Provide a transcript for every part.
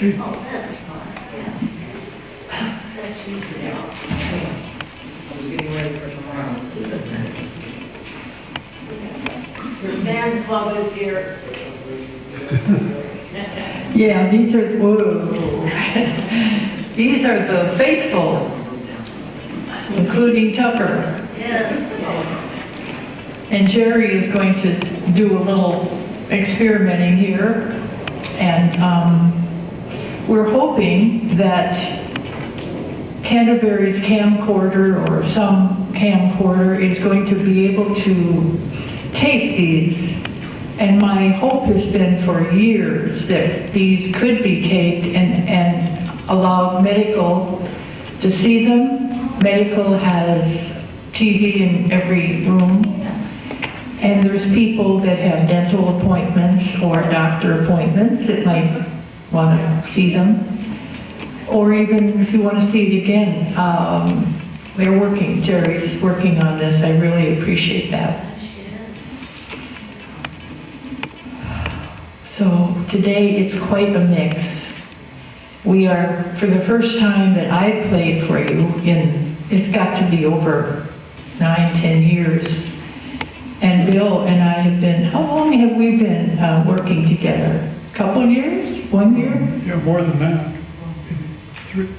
Oh, that's fine, yeah. That's usually all. I was getting ready for tomorrow. The band club is here. Yeah, these are, whoa. These are the faithful, including Tucker. Yes. And Jerry is going to do a little experimenting here. And we're hoping that Canterbury's camcorder or some camcorder is going to be able to tape these. And my hope has been for years that these could be taped and allow medical to see them. Medical has TV in every room. And there's people that have dental appointments or doctor appointments that might want to see them. Or even if you want to see it again, they're working, Jerry's working on this. I really appreciate that. So today it's quite a mix. We are, for the first time that I've played for you it's got to be over 9-10 years. And Bill and I have been, how long have we been working together? A couple of years? 1 year? Yeah, more than that.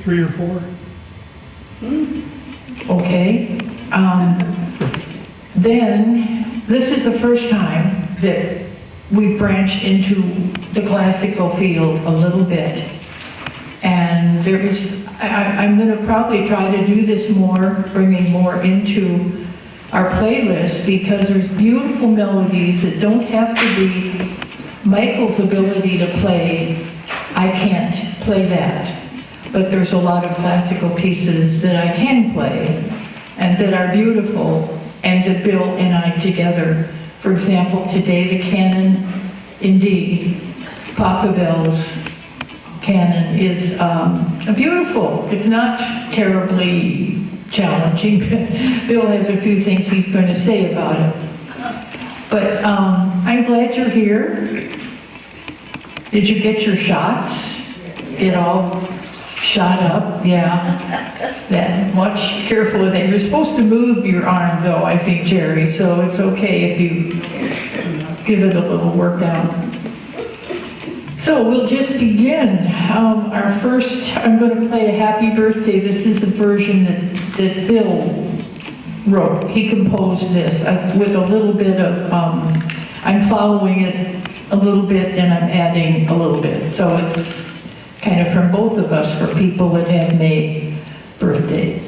Three or four. Okay. Then, this is the first time that we branched into the classical field a little bit. And I'm going to probably try to do this more, bringing more into our playlist, because there's beautiful melodies that don't have to be Michael's ability to play. I can't play that. But there's a lot of classical pieces that I can play and that are beautiful and that Bill and I together. For example, today the canon in D, Papa Bell's canon is beautiful. It's not terribly challenging. Bill has a few things he's going to say about it. But I'm glad you're here. Did you get your shots? It all shot up? Yeah. Then watch careful of that. You're supposed to move your arm though, I think, Jerry, so it's okay if you give it a little workout. So we'll just begin. Our first, I'm going to play a happy birthday. This is the version that Bill wrote. He composed this with a little bit of, I'm following it a little bit and I'm adding a little bit. So it's kind of from both of us for people that have made birthdays.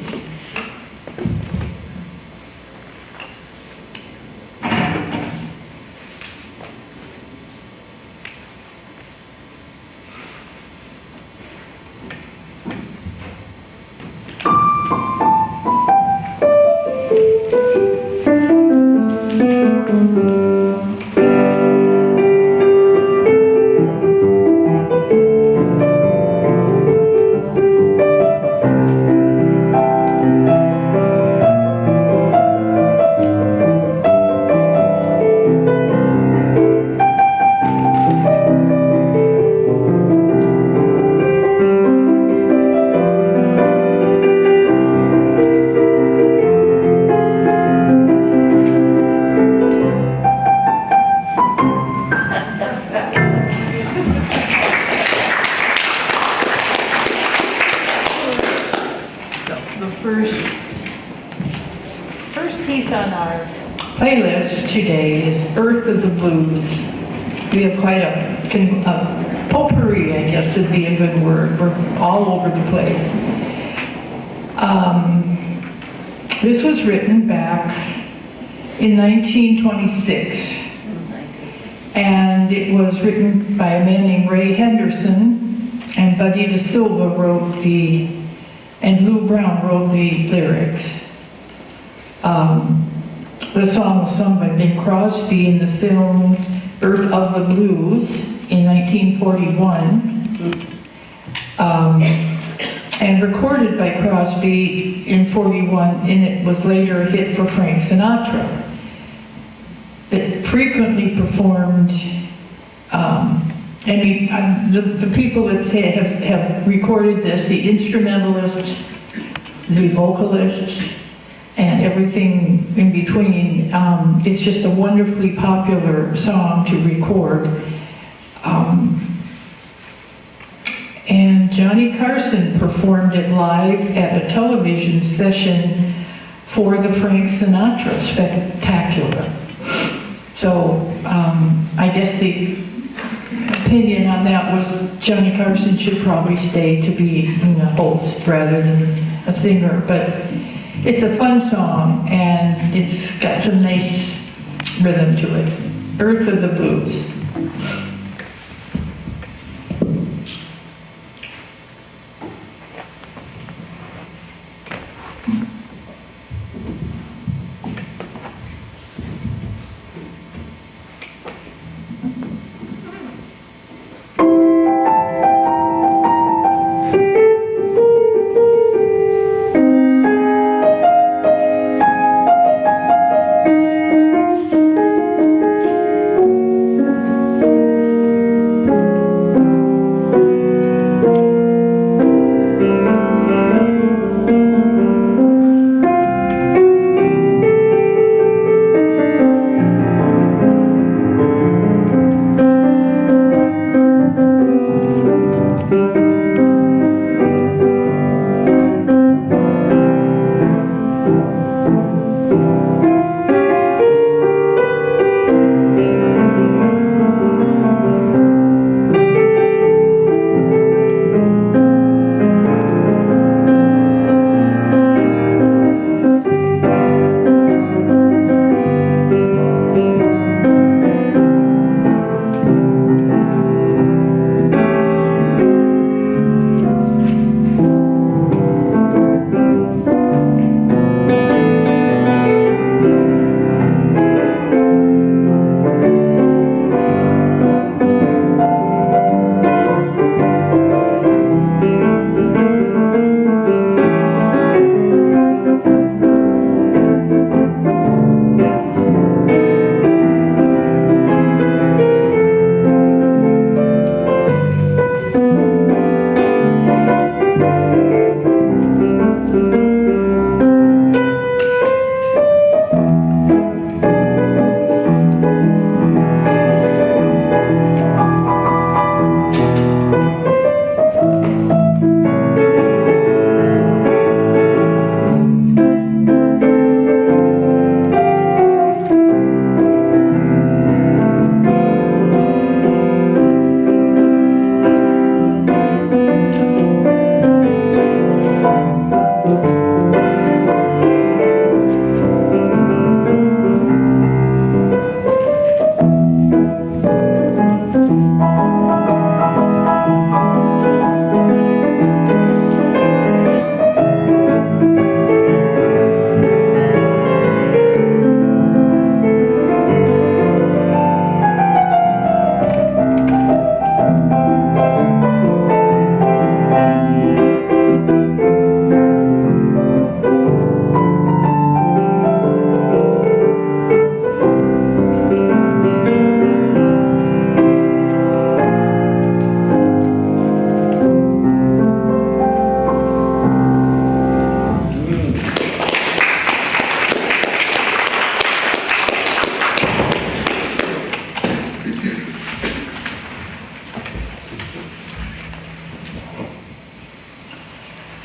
First piece on our playlist today is Earth of the Blues. We have quite a potpourri, I guess would be a good word. We're all over the place. This was written back in 1926, and it was written by a man named Ray Henderson, and Buddy DeSilva wrote and Lou Brown wrote the lyrics. The song was sung by Bing Crosby in the film Earth of the Blues in 1941, and recorded by Crosby in 41, and it was later a hit for Frank Sinatra. It frequently performed the people that have recorded this, the instrumentalists, the vocalists, and everything in between, it's just a wonderfully popular song to record. And Johnny Carson performed it live at a television session for the Frank Sinatra Spectacular. So I guess the opinion on that was Johnny Carson should probably stay to be a host rather than a singer. But it's a fun song and it's got some nice rhythm to it. Earth of the Blues.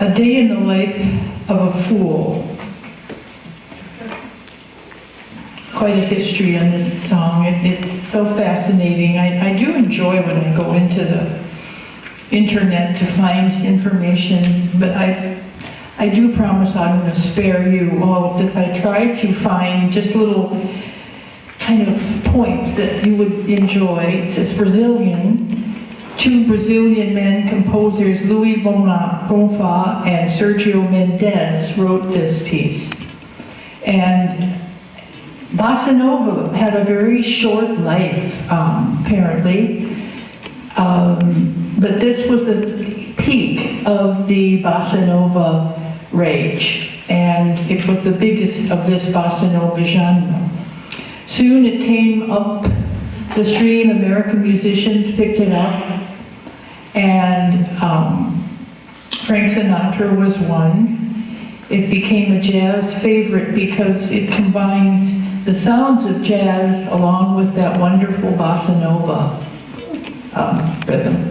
A Day in the Life of a Fool. Quite a history on this song. It's so fascinating. I do enjoy when I go into the internet to find information, but I do promise I'm going to spare you all of this. I try to find just little kind of points that you would enjoy. It's Brazilian. Two Brazilian men, composers Luis Bonfá and Sergio Mendes, wrote this piece. And Bossa Nova had a very short life, apparently, but this was the peak of the Bossa Nova rage, and it was the biggest of this Bossa Nova genre. Soon it came up the stream, American musicians picked it up, and Frank Sinatra was one. It became a jazz favorite because it combines the sounds of jazz along with that wonderful bossa nova rhythm.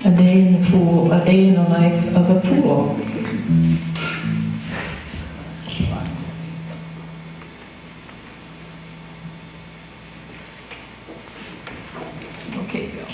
A day in the life of a fool. Okay, Bill.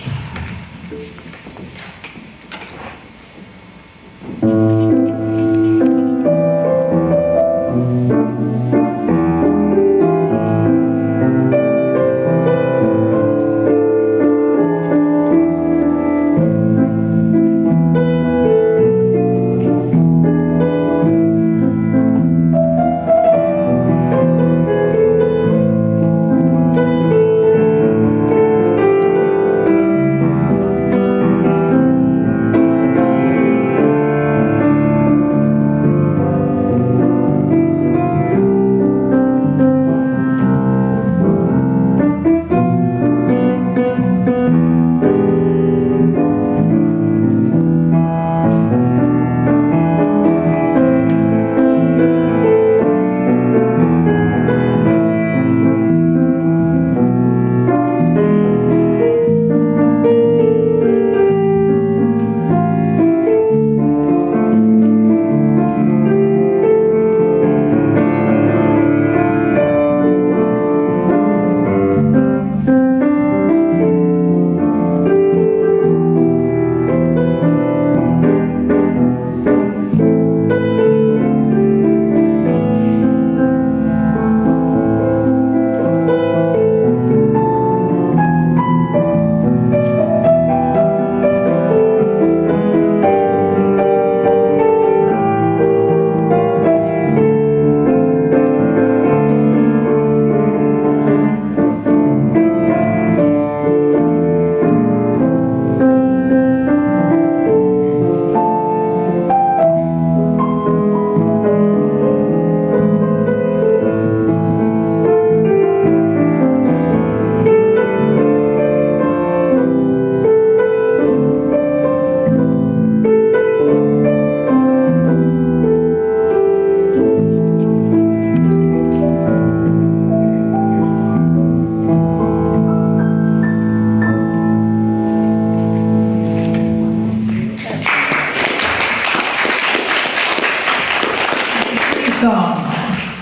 Song,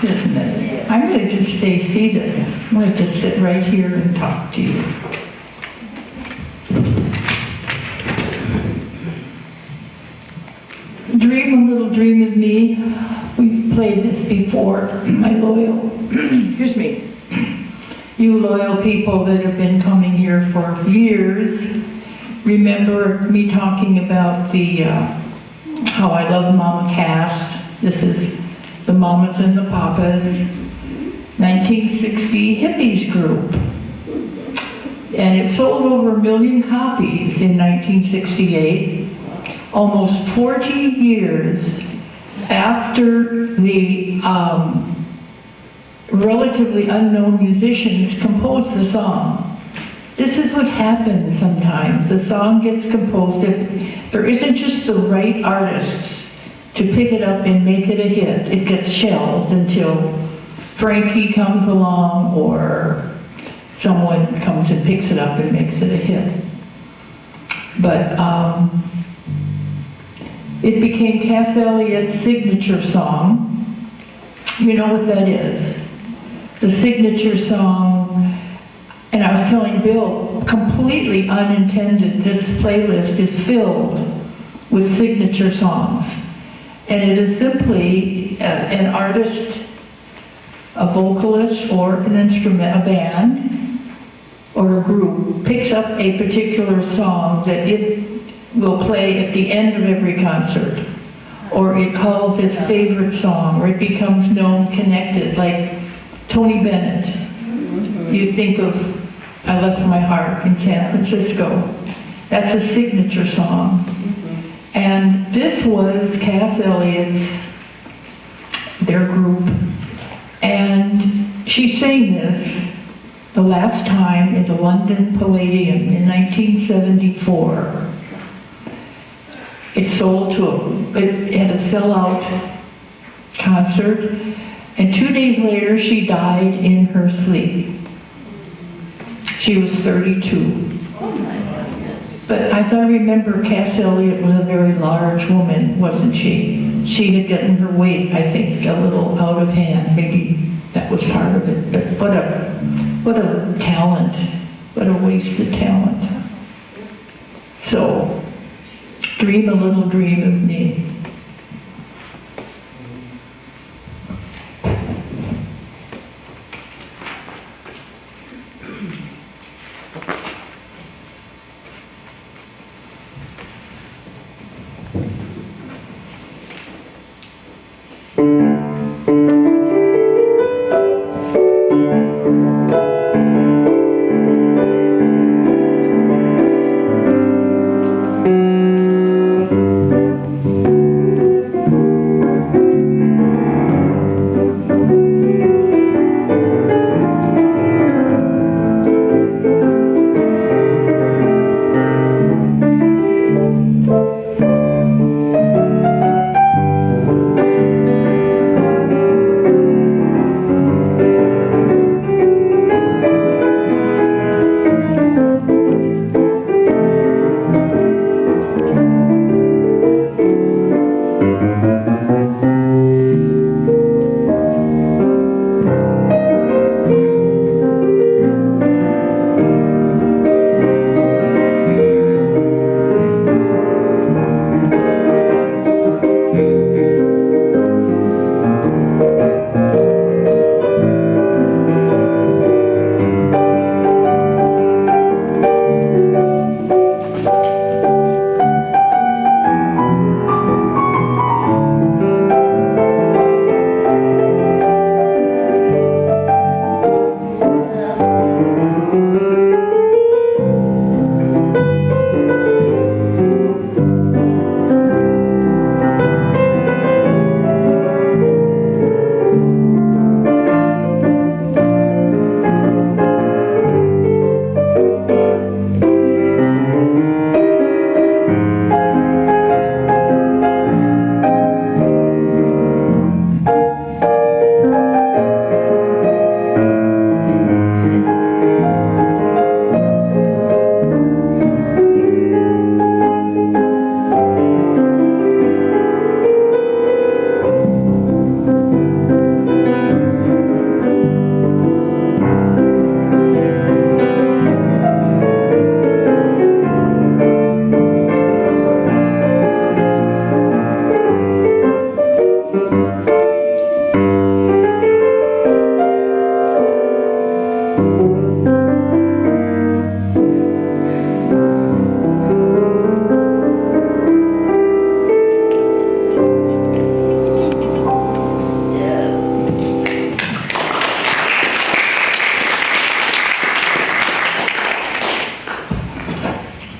isn't it? I'm going to just stay seated. I'm going to just sit right here and talk to you. Dream a Little Dream of Me. We've played this before. My loyal, excuse me, you loyal people that have been coming here for years remember me talking about the how I love Mama Cass. This is the Mamas and the Papas, 1960 hippies group. And it sold over 1 million copies in 1968, almost 40 years after the relatively unknown musicians composed the song. This is what happens sometimes. The song gets composed. If there isn't just the right artists to pick it up and make it a hit, it gets shelved until Frankie comes along or someone comes and picks it up and makes it a hit. But it became Cass Elliott's signature song. You know what that is? The signature song, and I was telling Bill, completely unintended, this playlist is filled with signature songs. And it is simply an artist, a vocalist, or an instrument, a band, or a group picks up a particular song that it will play at the end of every concert, or it calls its favorite song, or it becomes known, connected, like Tony Bennett. You think of I Left My Heart in San Francisco. That's a signature song. And this was Cass Elliott's, their group, and she sang this the last time in the London Palladium in 1974. It sold it had a sellout concert, and 2 days later she died in her sleep. She was 32. But as I remember, Cass Elliot was a very large woman, wasn't she? She had gotten her weight, I think, a little out of hand. Maybe that was part of it. But what a talent. What a wasted talent. So, dream a little dream of me.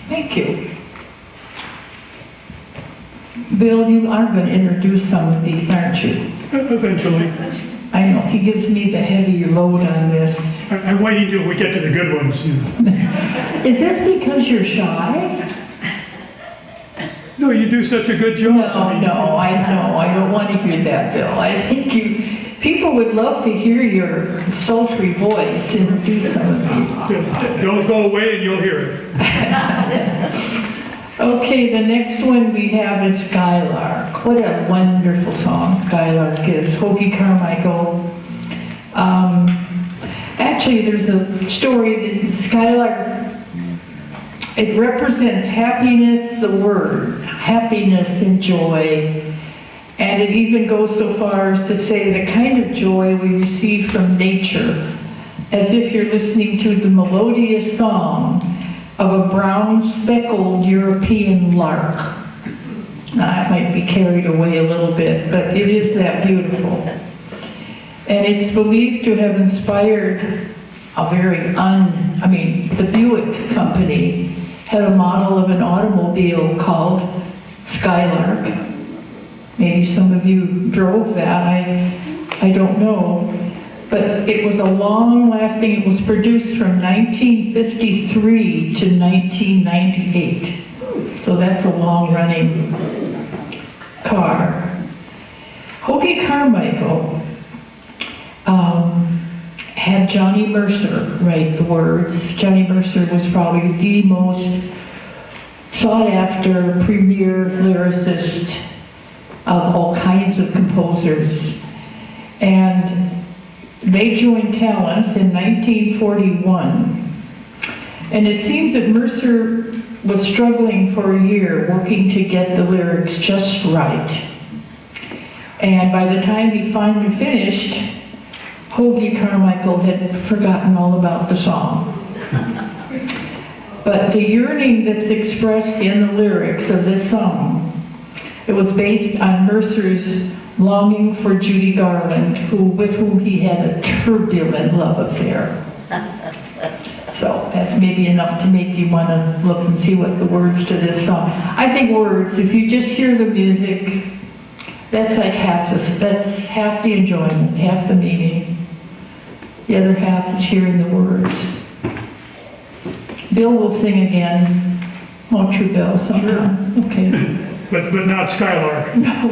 Thank you. Bill, you are going to introduce some of these, aren't you? Eventually. I know, he gives me the heavy load on this. I'm waiting till we get to the good ones. You know. Is this because you're shy? No, you do such a good job. No, I don't want to hear that, Bill. I think people would love to hear your sultry voice introduce some of these. Don't go away and you'll hear it. Okay, the next one we have is Skylark. What a wonderful song Skylark is. Hoagie Carmichael. Actually, there's a story that Skylark, it represents happiness, the word, happiness and joy. And it even goes so far as to say the kind of joy we receive from nature, as if you're listening to the melodious song of a brown speckled European lark. Now, I might be carried away a little bit, but it is that beautiful. And it's believed to have inspired a the Buick Company had a model of an automobile called Skylark. Maybe some of you drove that, I don't know. But it was a long-lasting, it was produced from 1953 to 1998. So that's a long-running car. Hoagie Carmichael had Johnny Mercer write the words. Johnny Mercer was probably the most sought-after premier lyricist of all kinds of composers. And they joined talents in 1941. And it seems that Mercer was struggling for a year working to get the lyrics just right. And by the time he finally finished, Hoagie Carmichael had forgotten all about the song. But the yearning that's expressed in the lyrics of this song, it was based on Mercer's longing for Judy Garland, with whom he had a turbulent love affair. So that's maybe enough to make you want to look and see what the words to this song. I think words, if you just hear the music, that's like that's half the enjoyment, half the meaning. The other half is hearing the words. Bill will sing again. Won't you, Bill, sometime? Sure. Okay. But not Skylark. No.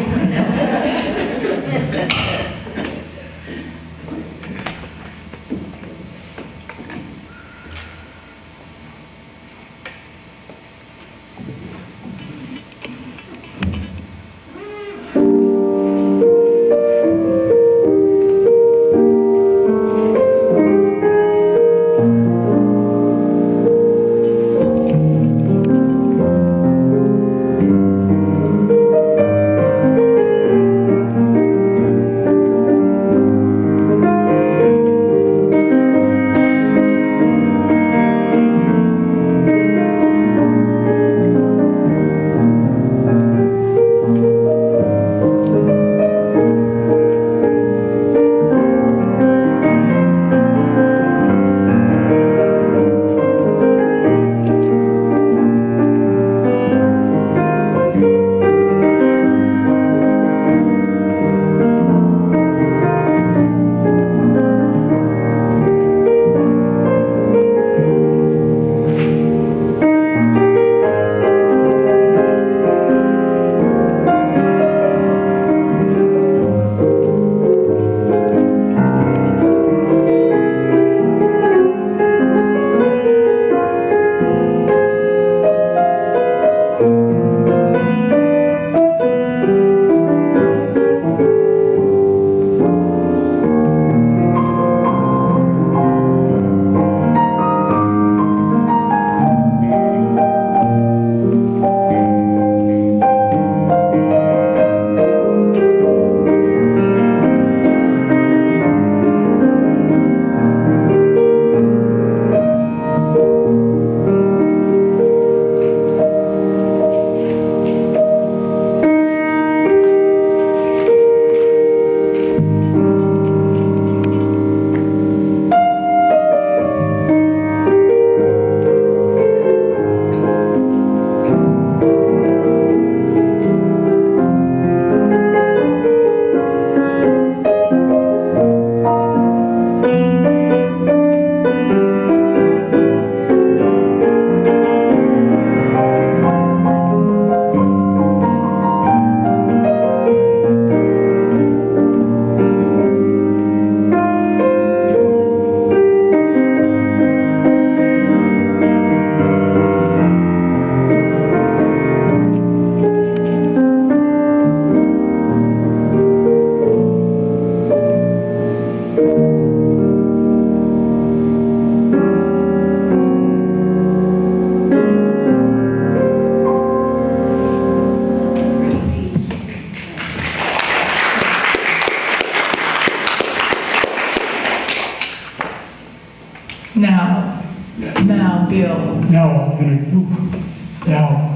Now, Bill. Now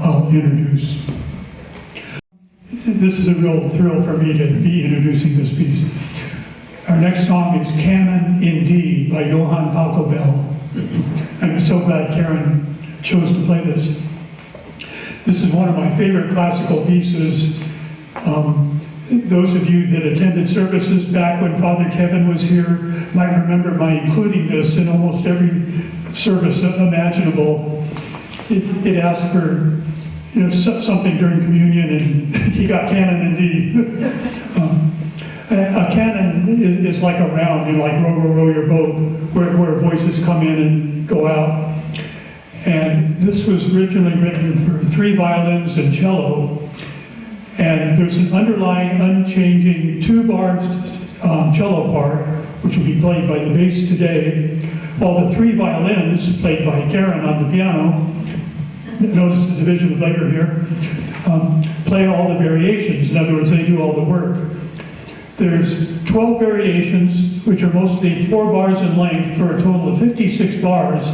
I'll introduce. This is a real thrill for me to be introducing this piece. Our next song is Canon in D by Johann Pachelbel. I'm so glad Karen chose to play this. This is one of my favorite classical pieces. Those of you that attended services back when Father Kevin was here might remember my including this in almost every service imaginable. It asked for, something during communion, and he got canon in D. A canon is like a round, like row, row, row your boat, where voices come in and go out. And this was originally written for 3 violins and cello. And there's an underlying, unchanging 2-bar cello part, which will be played by the bass today, while the 3 violins, played by Karen on the piano, notice the division of labor here, play all the variations. In other words, they do all the work. There's 12 variations, which are mostly 4 bars in length for a total of 56 bars.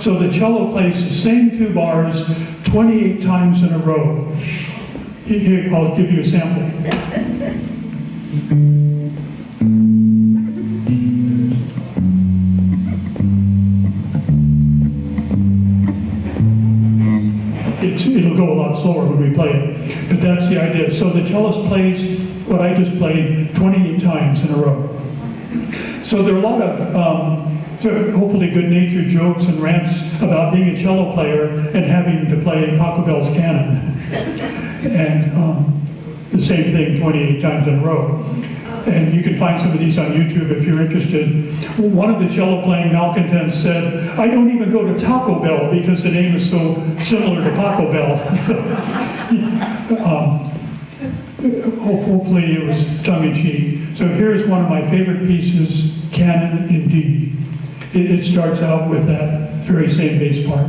So the cello plays the same 2 bars 28 times in a row. Here, I'll give you a sample. It'll go a lot slower when we play it, but that's the idea. So the cellist plays what I just played 28 times in a row. So there are a lot of hopefully good-natured jokes and rants about being a cello player and having to play Pachelbel's canon. And the same thing 28 times in a row. And you can find some of these on YouTube if you're interested. One of the cello playing malcontents said, "I don't even go to Taco Bell because the name is so similar to Pachelbel." So, hopefully it was tongue-in-cheek. So here's one of my favorite pieces, Canon in D. It starts out with that very same bass part.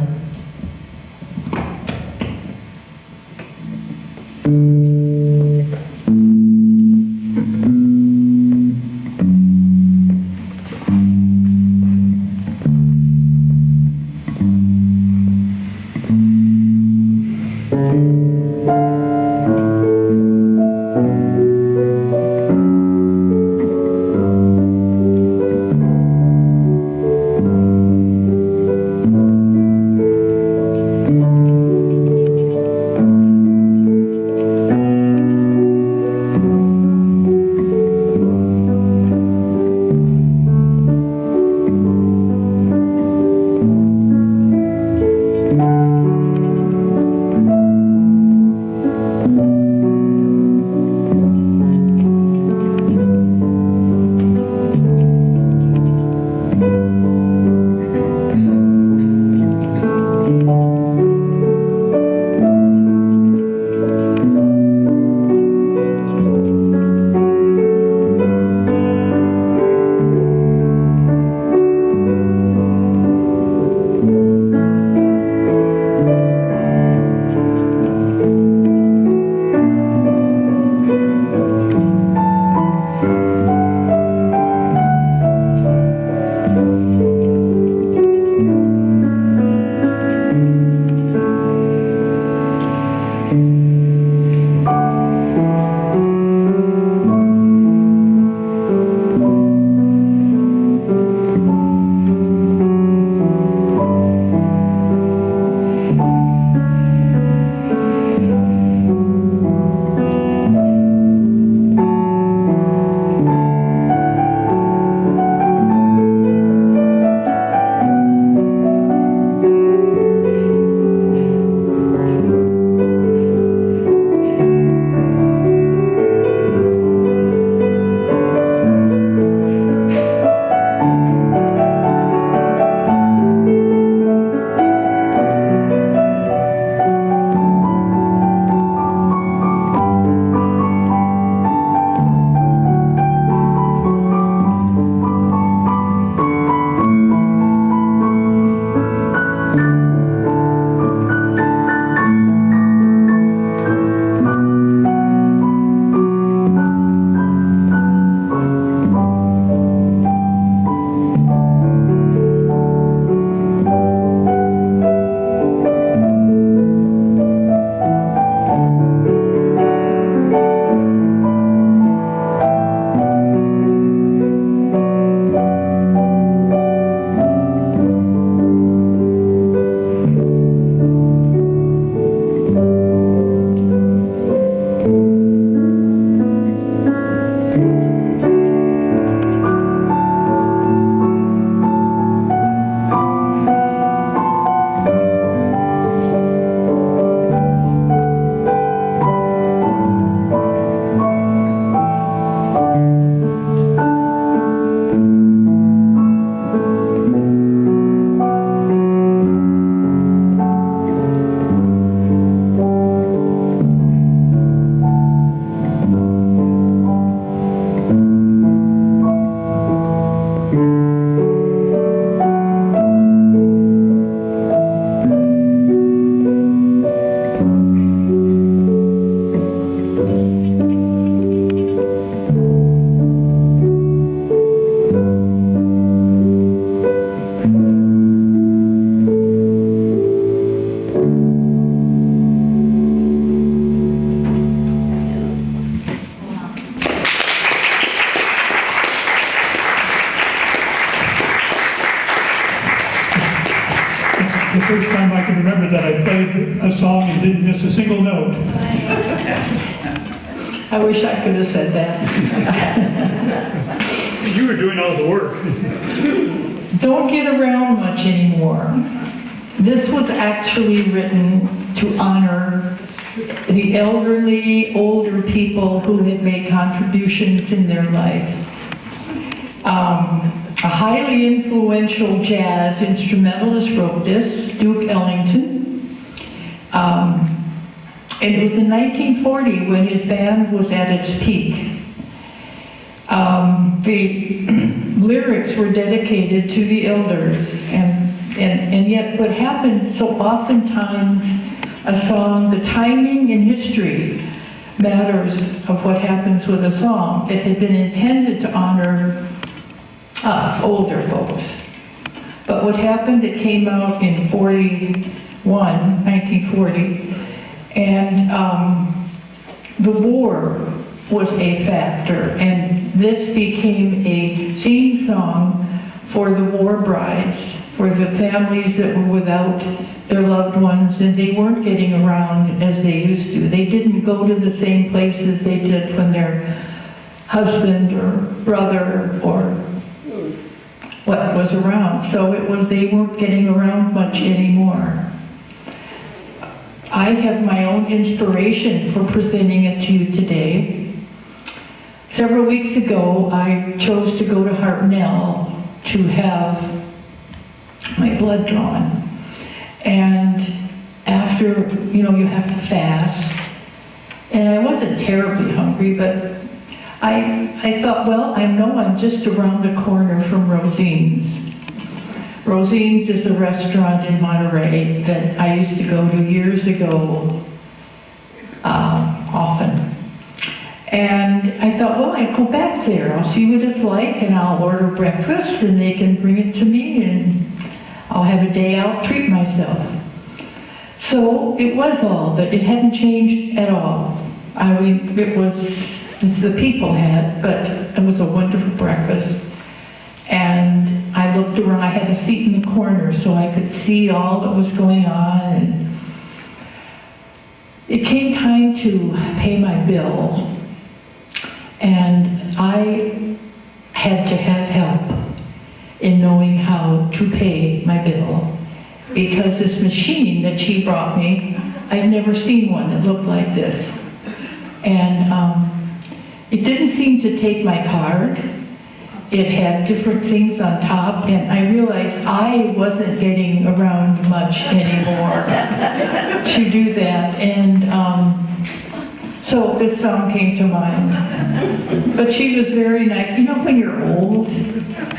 played a song and didn't miss a single note. I wish I could have said that. You were doing all the work. Don't get around much anymore. This was actually written to honor the elderly, older people who had made contributions in their life. A highly influential jazz instrumentalist wrote this, Duke Ellington. And it was in 1940 when his band was at its peak. The lyrics were dedicated to the elders, and yet what happened so oftentimes, a song, the timing in history matters of what happens with a song. It had been intended to honor us, older folks. But what happened, it came out in 1940, and the war was a factor, and this became a theme song for the war brides, for the families that were without their loved ones, and they weren't getting around as they used to. They didn't go to the same places they did when their husband or brother or what was around. So they weren't getting around much anymore. I have my own inspiration for presenting it to you today. Several weeks ago, I chose to go to Hartnell to have my blood drawn. And after, you have to fast. And I wasn't terribly hungry, but I thought, well, I know I'm just around the corner from Rosine's. Rosine's is a restaurant in Monterey that I used to go to years ago, often. And I thought, well, I'd go back there. I'll see what it's like, and I'll order breakfast, and they can bring it to me, and I'll have a day out, treat myself. So it was all that. It hadn't changed at all. I mean, it was the people had, but it was a wonderful breakfast. And I looked around. I had a seat in the corner so I could see all that was going on. And it came time to pay my bill. And I had to have help in knowing how to pay my bill, because this machine that she brought me, I'd never seen one that looked like this. And it didn't seem to take my card. It had different things on top, and I realized I wasn't getting around much anymore to do that. And so this song came to mind. But she was very nice. When you're old,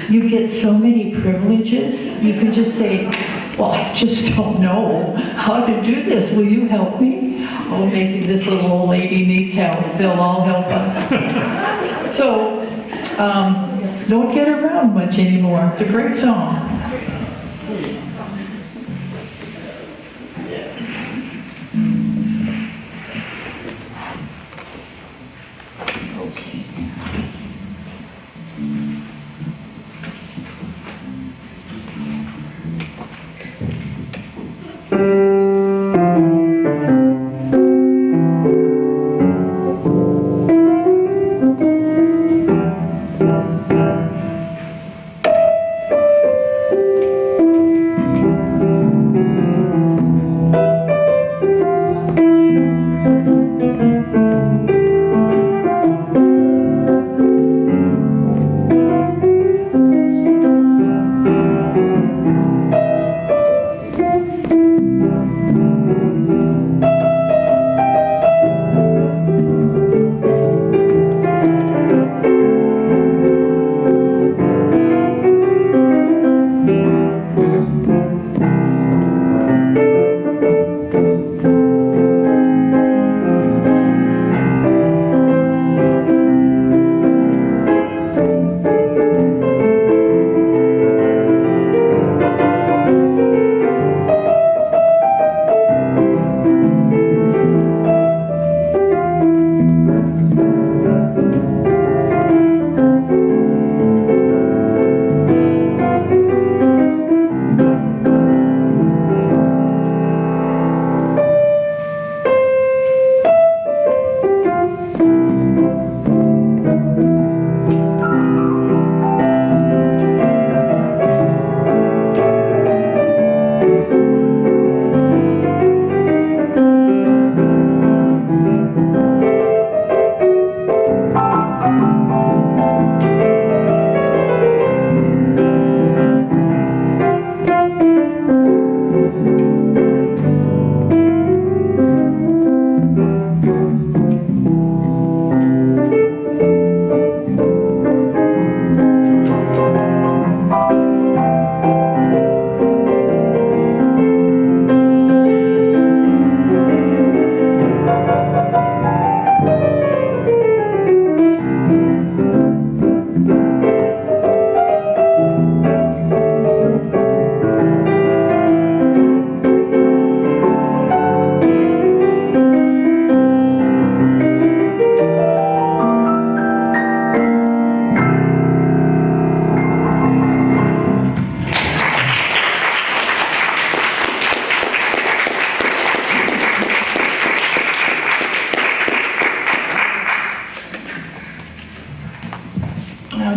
you get so many privileges. You can just say, well, I just don't know how to do this. Will you help me? Oh, maybe this little old lady needs help. They'll all help us. So, don't get around much anymore. It's a great song.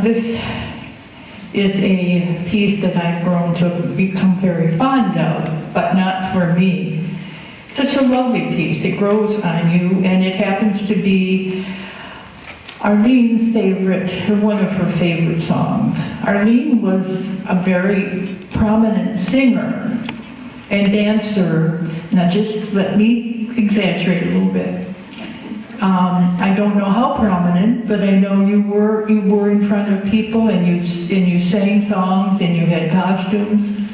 This is a piece that I've grown to become very fond of, but not for me. Such a lovely piece. It grows on you, and it happens to be Arlene's favorite, or one of her favorite songs. Arlene was a very prominent singer and dancer. Now just let me exaggerate a little bit. I don't know how prominent, but I know you were in front of people, and you sang songs, and you had costumes,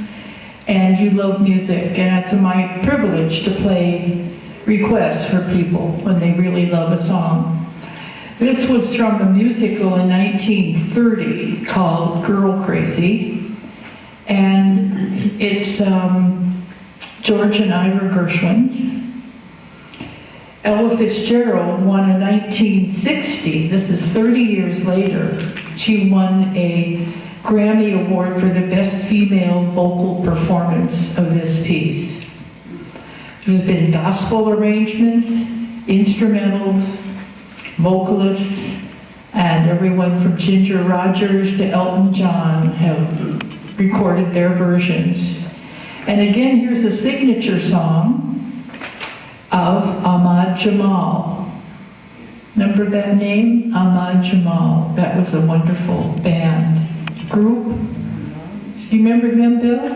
and you loved music, and it's my privilege to play requests for people when they really love a song. This was from a musical in 1930 called Girl Crazy, and it's George and Ira Gershwin's. Ella Fitzgerald won in 1960, this is 30 years later, she won a Grammy Award for the Best Female Vocal Performance of this piece. There's been gospel arrangements, instrumentals, vocalists, and everyone from Ginger Rogers to Elton John have recorded their versions. And again, here's a signature song of Ahmad Jamal. Remember that name? Ahmad Jamal. That was a wonderful band group. Do you remember them, Bill?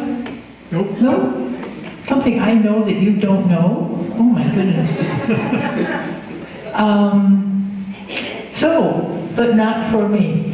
Nope. No? Something I know that you don't know? Oh my goodness. But not for me.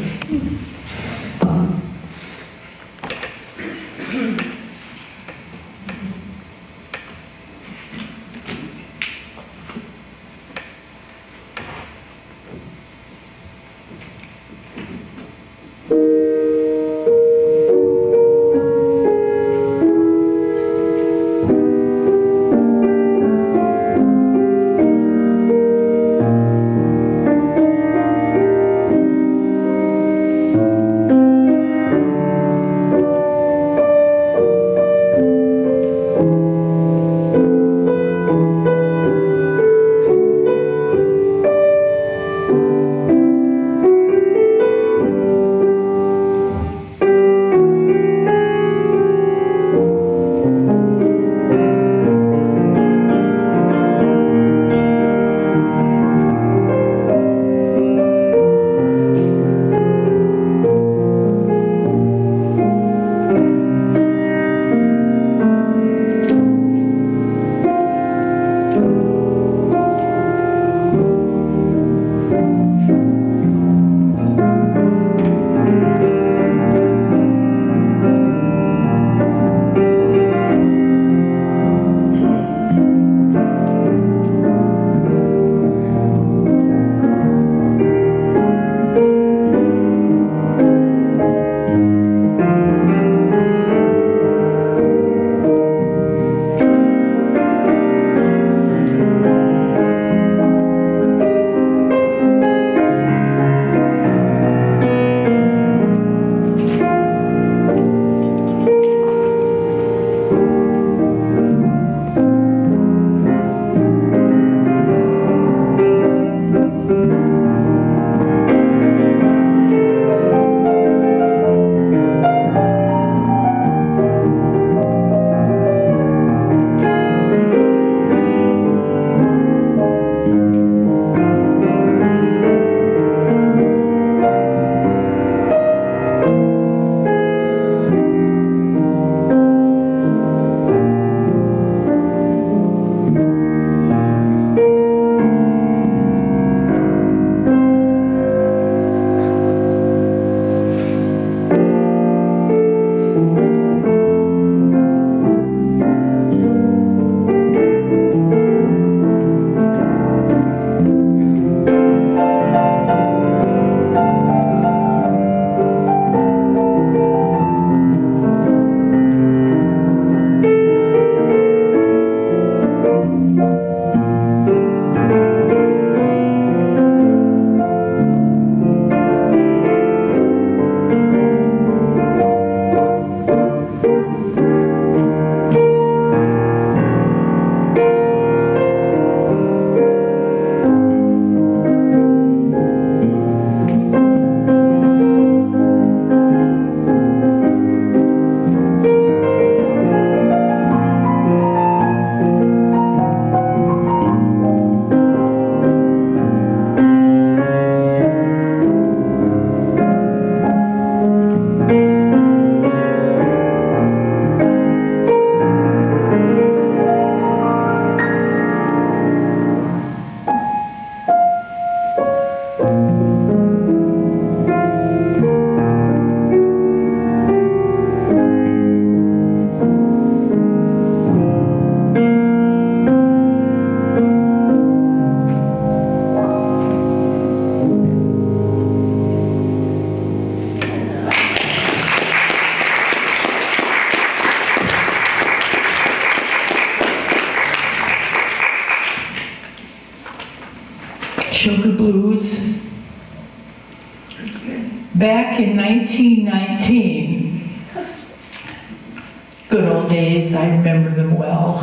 Sugar Blues. Back in 1919, good old days, I remember them well.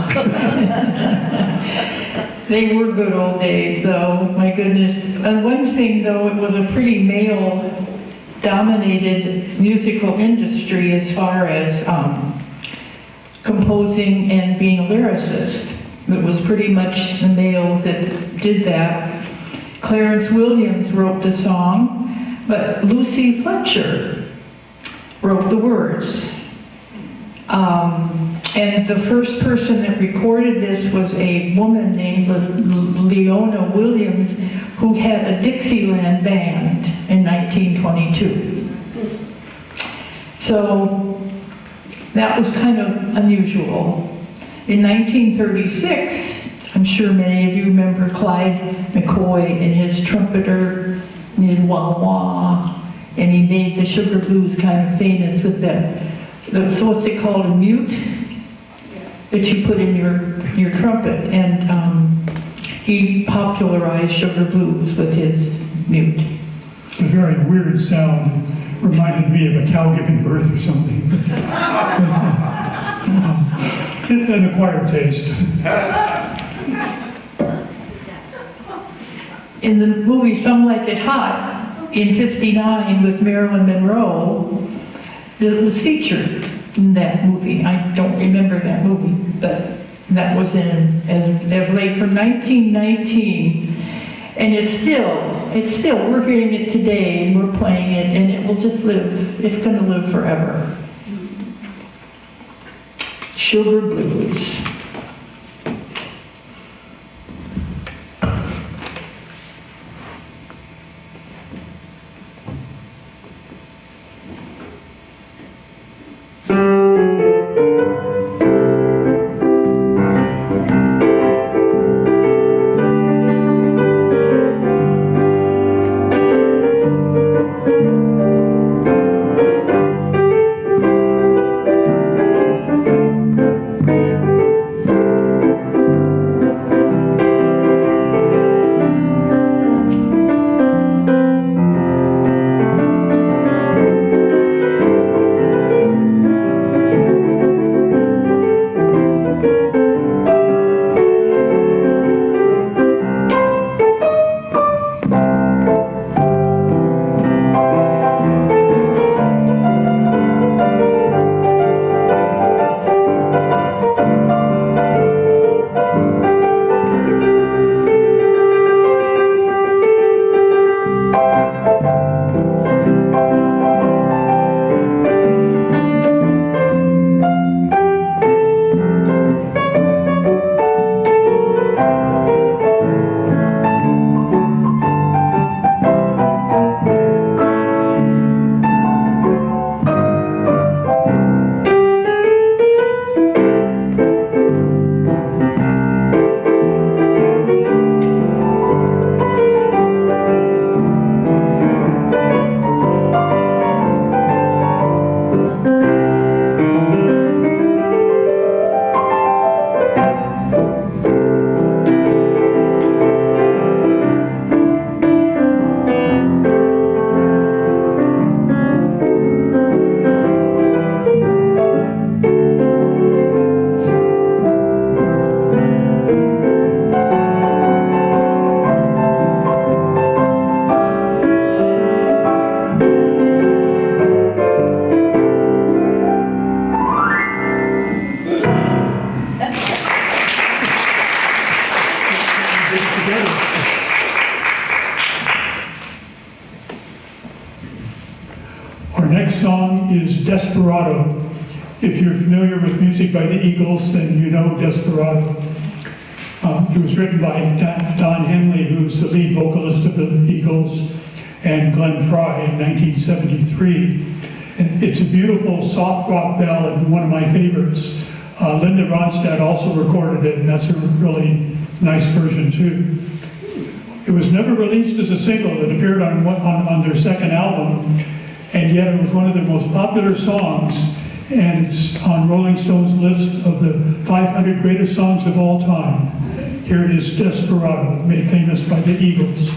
They were good old days, though, my goodness. And one thing, though, it was a pretty male-dominated musical industry as far as composing and being a lyricist. It was pretty much the males that did that. Clarence Williams wrote the song, but Lucy Fletcher wrote the words. And the first person that recorded this was a woman named Leona Williams, who had a Dixieland band in 1922. So that was kind of unusual. In 1936, I'm sure many of you remember Clyde McCoy and his trumpeter and his wah-wah, and he made the Sugar Blues kind of famous with so what's it called, a mute that you put in your trumpet, and he popularized Sugar Blues with his mute. A very weird sound. It reminded me of a cow giving birth or something. An acquired taste. In the movie Some Like It Hot, in '59 with Marilyn Monroe, it was featured in that movie. I don't remember that movie, but that was in as late from 1919. And it's still, we're hearing it today and we're playing it, and it will just live, it's going to live forever. Sugar Blues. Our next song is Desperado. If you're familiar with music by the Eagles, then you know Desperado. It was written by Don Henley, who's the lead vocalist of the Eagles, and Glenn Frey in 1973. And it's a beautiful soft rock ballad, and one of my favorites. Linda Ronstadt also recorded it, and that's a really nice version too. It was never released as a single. It appeared on their second album, and yet it was one of their most popular songs, and it's on Rolling Stone's list of the 500 greatest songs of all time. Here it is, Desperado, made famous by the Eagles.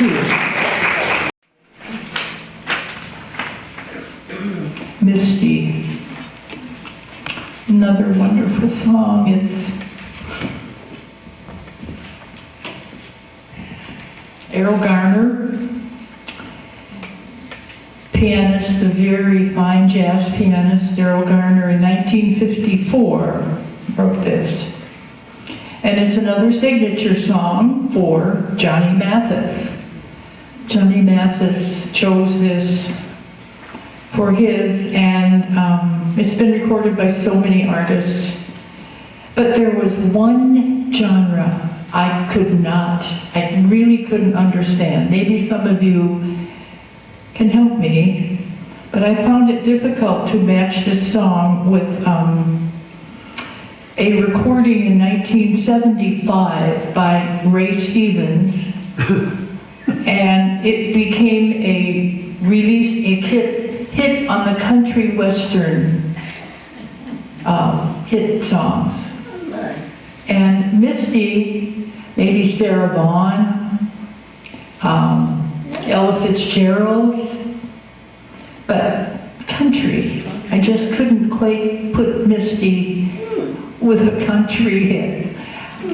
you. Misty. Another wonderful song. It's Errol Garner, pianist, a very fine jazz pianist. Errol Garner in 1954 wrote this. And it's another signature song for Johnny Mathis. Johnny Mathis chose this for his, and it's been recorded by so many artists. But there was one genre I really couldn't understand. Maybe some of you can help me, but I found it difficult to match this song with a recording in 1975 by Ray Stevens, and it became a hit on the country western hit songs. And Misty, maybe Sarah Vaughan, Ella Fitzgerald, but country. I just couldn't quite put Misty with a country hit.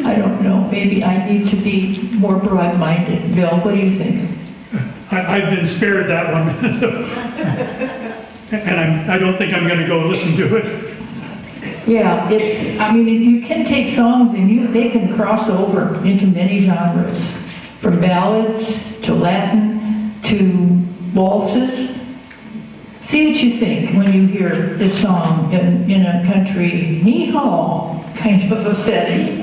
I don't know, maybe I need to be more broad-minded. Bill, what do you think? I've been spared that one. And I don't think I'm going to go listen to it. Yeah, you can take songs and they can cross over into many genres, from ballads to Latin to waltzes. See what you think when you hear this song in a country hee-haw kind of a setting.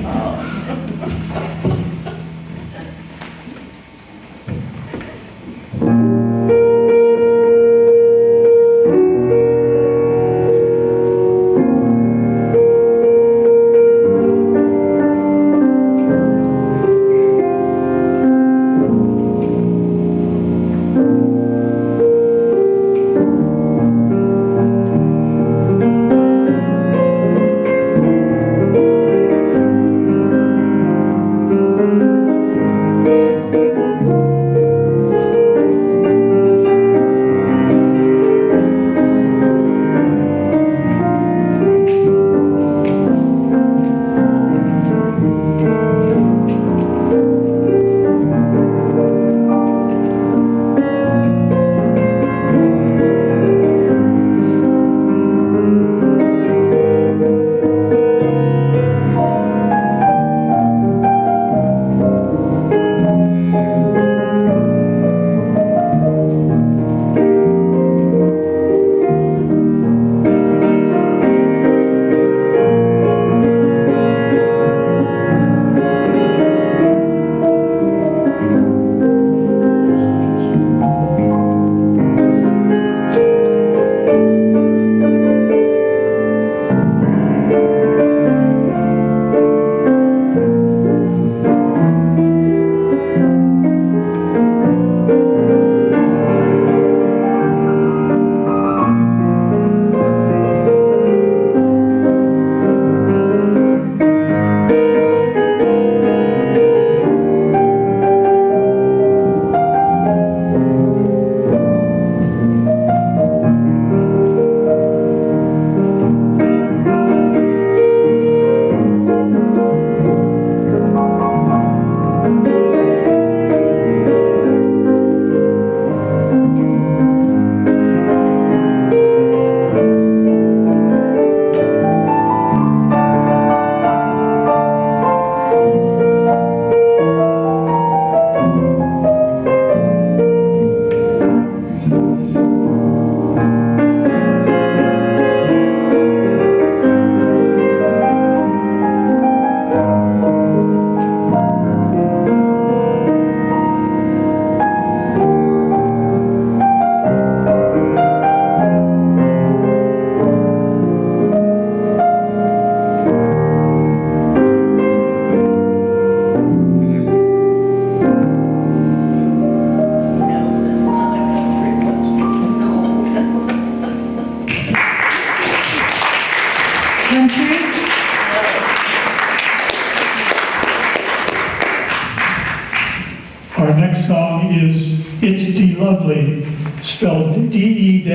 next song is It's De-Lovely, spelled D-E-L-O-V-E-L-Y.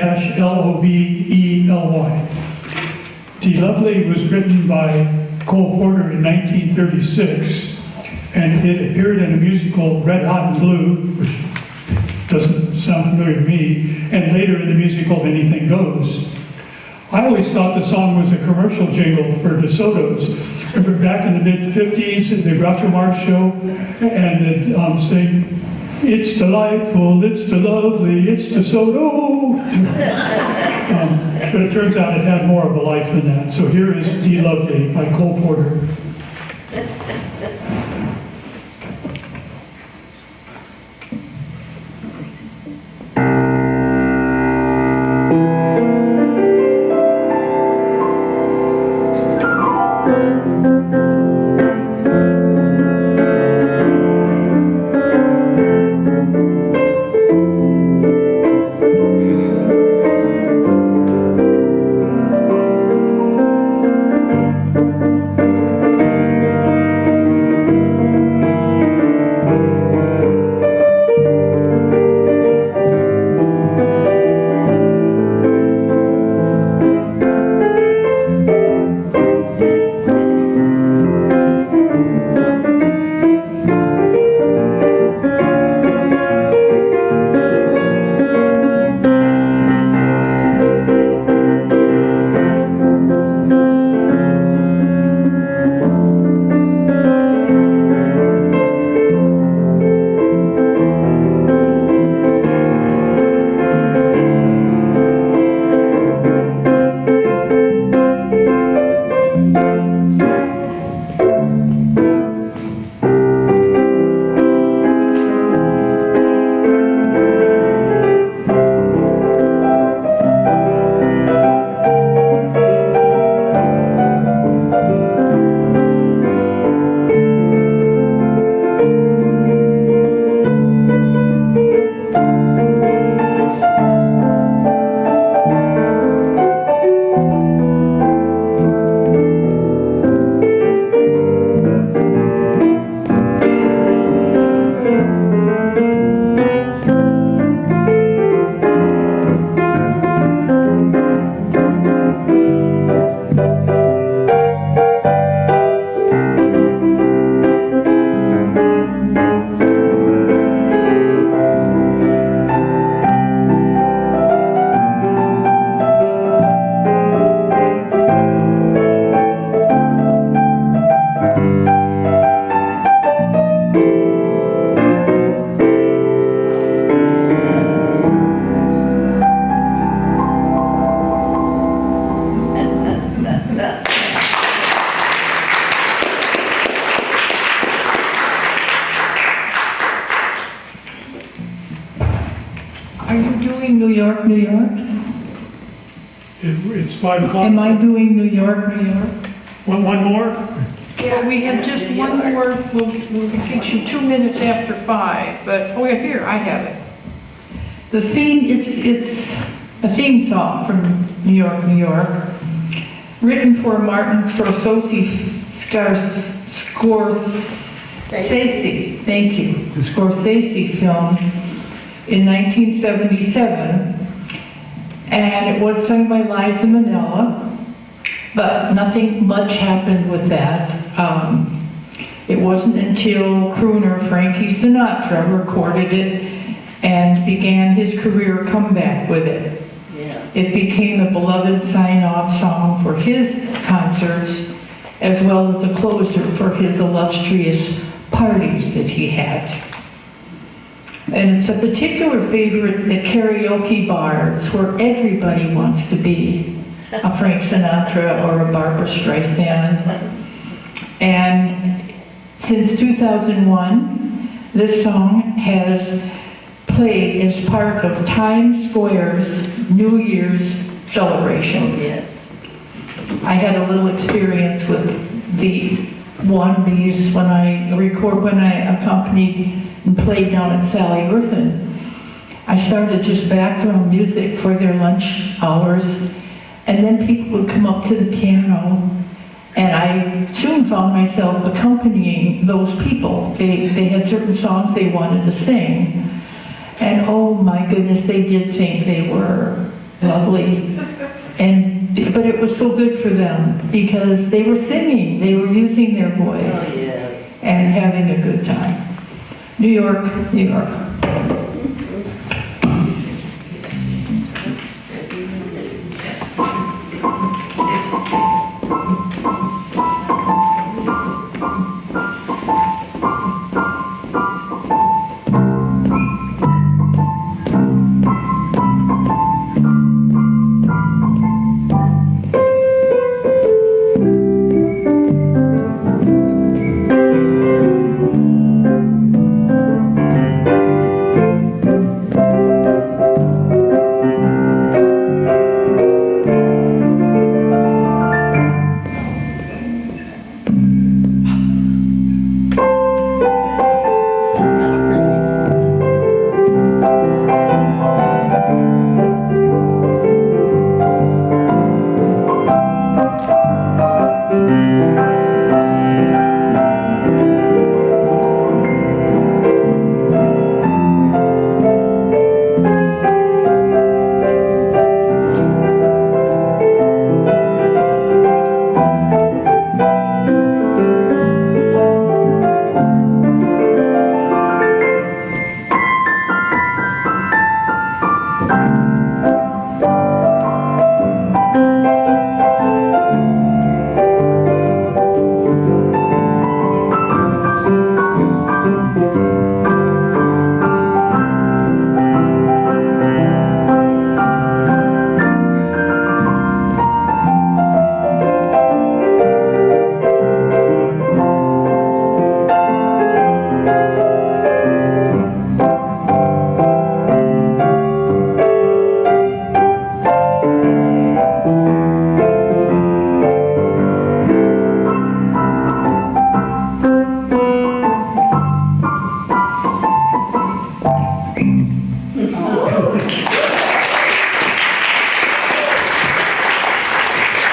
De-Lovely was written by Cole Porter in 1936, and it appeared in a musical, Red Hot and Blue, which doesn't sound familiar to me, and later in the musical, Anything Goes. I always thought the song was a commercial jingle for DeSoto's. Remember back in the mid-50s, the Groucho Marx show, and they'd sing, "It's delightful, it's de-lovely, it's DeSoto." But it turns out it had more of a life than that. So here is De-Lovely by Cole Porter. Are you doing New York, New York? It's 5 o'clock. Am I doing New York, New York? One more? Yeah, we have just one more, we'll get you 2 minutes after 5, but, oh yeah, here, I have it. The theme, it's a theme song from New York, New York, written for Martin Scorsese, thank you, Scorsese film in 1977, and it was sung by Liza Minnelli, but nothing much happened with that. It wasn't until crooner Frankie Sinatra recorded it and began his career comeback with it. Yeah. It became a beloved sign-off song for his concerts, as well as a closer for his illustrious parties that he had. And it's a particular favorite at karaoke bars where everybody wants to be a Frank Sinatra or a Barbra Streisand. And since 2001, this song has played as part of Times Square's New Year's celebrations. Yes. I had a little experience with these when I accompanied and played down at Sally Griffin. I started just background music for their lunch hours, and then people would come up to the piano And I soon found myself accompanying those people. They had certain songs they wanted to sing. And oh my goodness, they did think they were lovely. But it was so good for them because they were singing, they were using their voice and having a good time. New York, New York.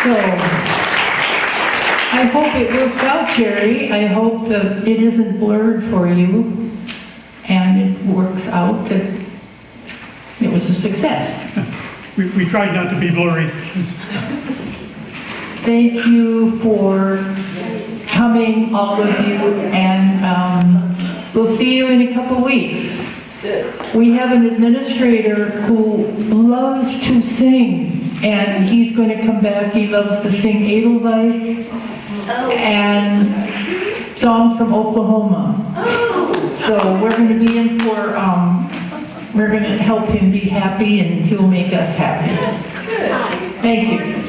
So, I hope it works out, Jerry. I hope that it isn't blurred for you, and it works out that it was a success. We tried not to be blurry. Thank you for coming, all of you, and we'll see you in a couple weeks. We have an administrator who loves to sing, and he's going to come back. He loves to sing Edelweiss and songs from Oklahoma. So we're going to be in for, we're going to help him be happy, and he'll make us happy. Thank you.